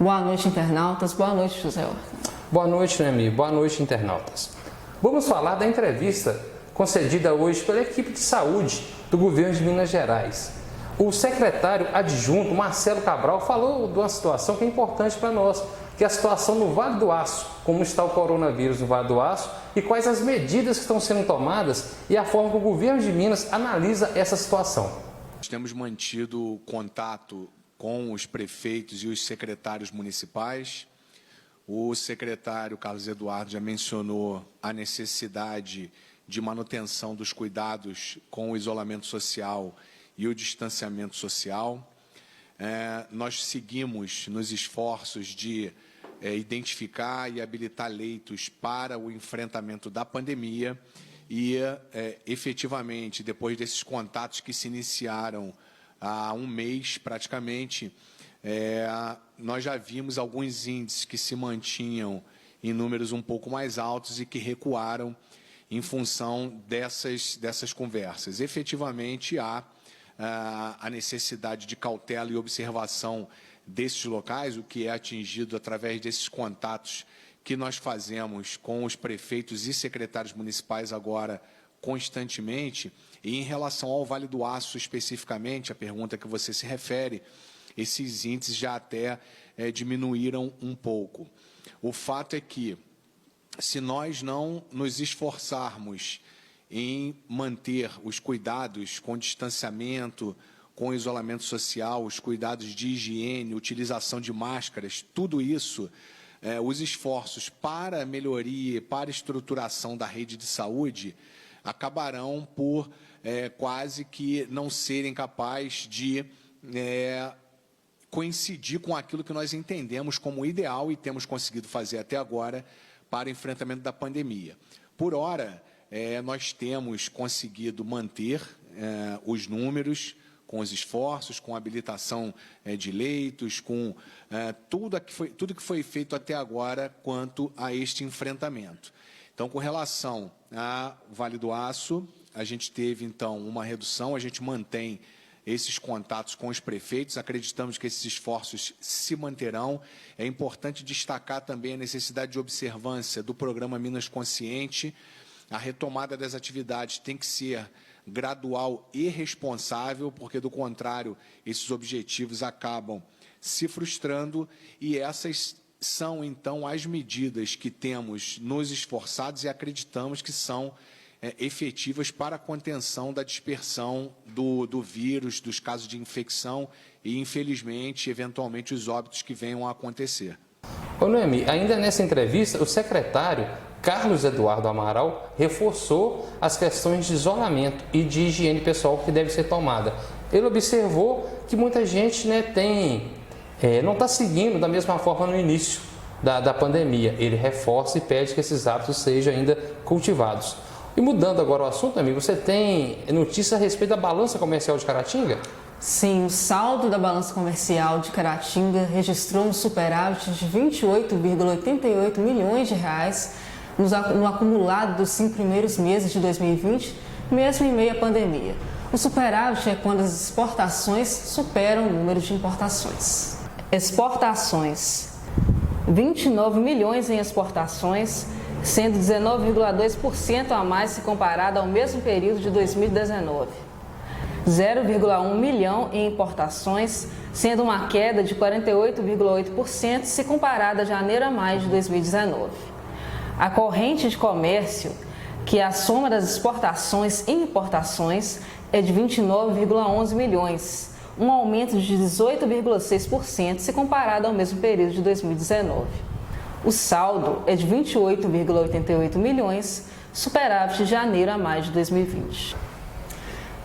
Boa noite, internautas. Boa noite, José Horta. Boa noite, Noemi. Boa noite, internautas. Vamos falar da entrevista concedida hoje pela equipe de saúde do governo de Minas Gerais. O secretário adjunto, Marcelo Cabral, falou de uma situação que é importante para nós, que é a situação no Vale do Aço, como está o coronavírus no Vale do Aço e quais as medidas que estão sendo tomadas e a forma que o governo de Minas analisa essa situação. Nós temos mantido contato com os prefeitos e os secretários municipais. O secretário Carlos Eduardo já mencionou a necessidade de manutenção dos cuidados com o isolamento social e o distanciamento social. Nós seguimos nos esforços de identificar e habilitar leitos para o enfrentamento da pandemia e, efetivamente, depois desses contatos que se iniciaram há um mês, praticamente, nós já vimos alguns índices que se mantinham em números um pouco mais altos e que recuaram em função dessas conversas. Efetivamente, há a necessidade de cautela e observação desses locais, o que é atingido através desses contatos que nós fazemos com os prefeitos e secretários municipais agora constantemente. E em relação ao Vale do Aço especificamente, a pergunta que você se refere, esses índices já até diminuíram um pouco. O fato é que, se nós não nos esforçarmos em manter os cuidados com distanciamento, com isolamento social, os cuidados de higiene, utilização de máscaras, tudo isso, os esforços para melhoria, para estruturação da rede de saúde, acabarão por quase que não serem capazes de coincidir com aquilo que nós entendemos como ideal e temos conseguido fazer até agora para o enfrentamento da pandemia. Por ora, nós temos conseguido manter os números com os esforços, com a habilitação de leitos, com tudo que foi feito até agora quanto a este enfrentamento. Então, com relação ao Vale do Aço, a gente teve, então, uma redução, a gente mantém esses contatos com os prefeitos, acreditamos que esses esforços se manterão. É importante destacar também a necessidade de observância do programa Minas Consciente. A retomada das atividades tem que ser gradual e responsável, porque, do contrário, esses objetivos acabam se frustrando, e essas são, então, as medidas que temos nos esforçados e acreditamos que são efetivas para a contenção da dispersão do vírus, dos casos de infecção e, infelizmente, eventualmente, os óbitos que venham a acontecer. Ô Noemi, ainda nessa entrevista, o secretário Carlos Eduardo Amaral reforçou as questões de isolamento e de higiene pessoal que deve ser tomada. Ele observou que muita gente não está seguindo da mesma forma no início da pandemia. Ele reforça e pede que esses hábitos sejam ainda cultivados. E mudando agora o assunto, amigo, você tem notícia a respeito da balança comercial de Caratinga? Sim, o saldo da balança comercial de Caratinga registrou um superávit de 28,88 milhões de reais no acumulado dos 5 primeiros meses de 2020, mesmo em meio à pandemia. O superávit é quando as exportações superam o número de importações. Exportações: 29 milhões em exportações, sendo 19,2% a mais se comparado ao mesmo período de 2019. 0,1 milhão em importações, sendo uma queda de 48,8% se comparada a janeiro a maio de 2019. A corrente de comércio, que é a soma das exportações e importações, é de 29,11 milhões, um aumento de 18,6% se comparado ao mesmo período de 2019. O saldo é de 28,88 milhões, superávit de janeiro a maio de 2020.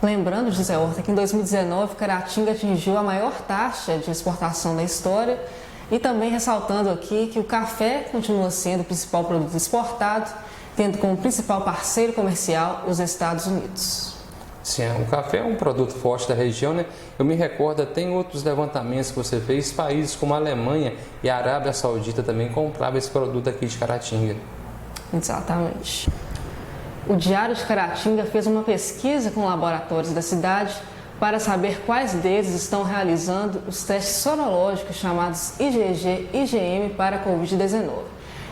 Lembrando, José Horta, que em 2019 Caratinga atingiu a maior taxa de exportação da história, e também ressaltando aqui que o café continua sendo o principal produto exportado, tendo como principal parceiro comercial os Estados Unidos. Sim, o café é um produto forte da região, né? Eu me recordo, tem outros levantamentos que você fez, países como a Alemanha e a Arábia Saudita também compravam esse produto aqui de Caratinga. Exatamente. O Diário de Caratinga fez uma pesquisa com laboratórios da cidade para saber quais deles estão realizando os testes sorológicos chamados IgG e IgM para a Covid-19.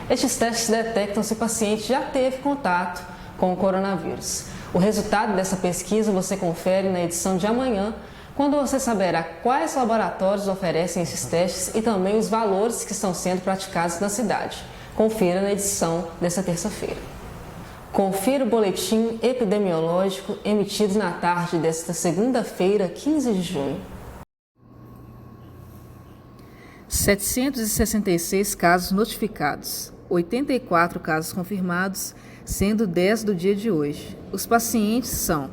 Estes testes detectam se o paciente já teve contato com o coronavírus. O resultado dessa pesquisa você confere na edição de amanhã, quando você saberá quais laboratórios oferecem esses testes e também os valores que estão sendo praticados na cidade. Confira na edição desta terça-feira. Confira o boletim epidemiológico emitido na tarde desta segunda-feira, 15 de junho. 766 casos notificados, 84 casos confirmados, sendo 10 do dia de hoje. Os pacientes são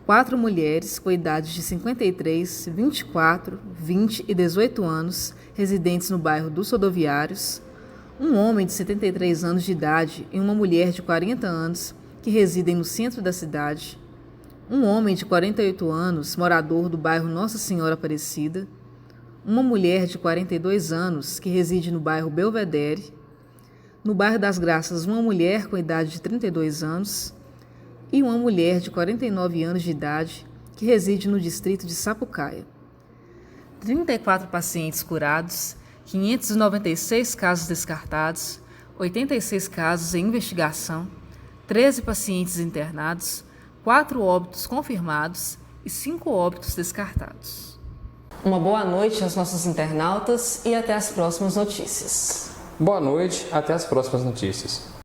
4 mulheres com idades de 53, 24, 20 e 18 anos, residentes no bairro dos Rodoviários, um homem de 73 anos de idade e uma mulher de 40 anos que residem no centro da cidade, um homem de 48 anos, morador do bairro Nossa Senhora Aparecida, uma mulher de 42 anos que reside no bairro Belvedere, no bairro das Graças, uma mulher com idade de 32 anos e uma mulher de 49 anos de idade que reside no distrito de Sapucaia. 34 pacientes curados, 596 casos descartados, 86 casos em investigação, 13 pacientes internados, 4 óbitos confirmados e 5 óbitos descartados. Uma boa noite aos nossos internautas e até as próximas notícias. Boa noite, até as próximas notícias.